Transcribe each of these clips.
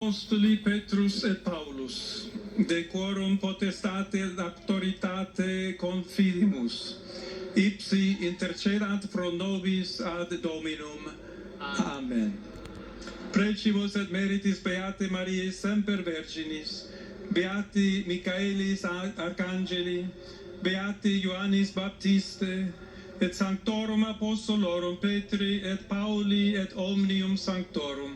Apostoli Petrus et Paulus, de quorum potestate et auctoritate confidimus, ipsi intercedant pro nobis ad Dominum. Amen. Precibus et meritis Beate Mariae semper Virginis, Beati Michaelis Arcangeli, Beati Ioannis Baptiste, et Sanctorum Apostolorum Petri et Pauli et omnium Sanctorum,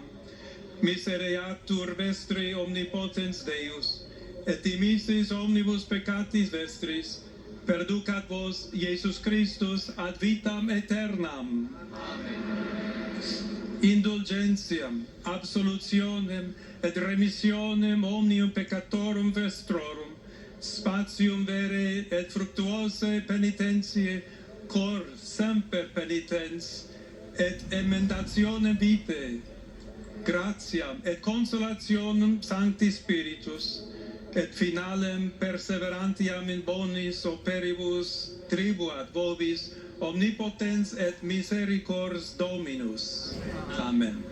misereatur vestri omnipotens Deus, et dimissis omnibus peccatis vestris, perducat vos Iesus Christus ad vitam aeternam. Amen. Indulgentiam, absolutionem et remissionem omnium peccatorum vestrorum, spatium vere et fructuose penitentiae, cor semper penitens, et emendationem vitae, gratiam et consolationem Sancti Spiritus, et finalem perseverantiam in bonis operibus tribuat vobis omnipotens et misericors Dominus. Amen.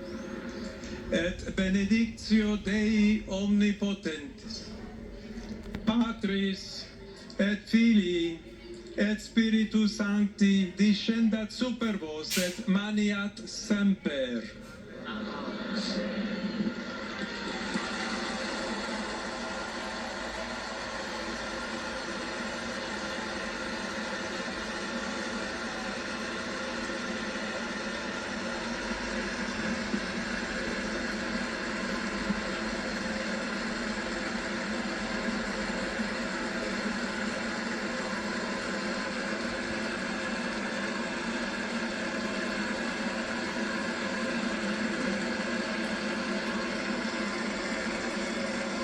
Et benedictio Dei omnipotentis, Patris et Filii et Spiritus Sancti descendat super vos et maniat semper. Amen.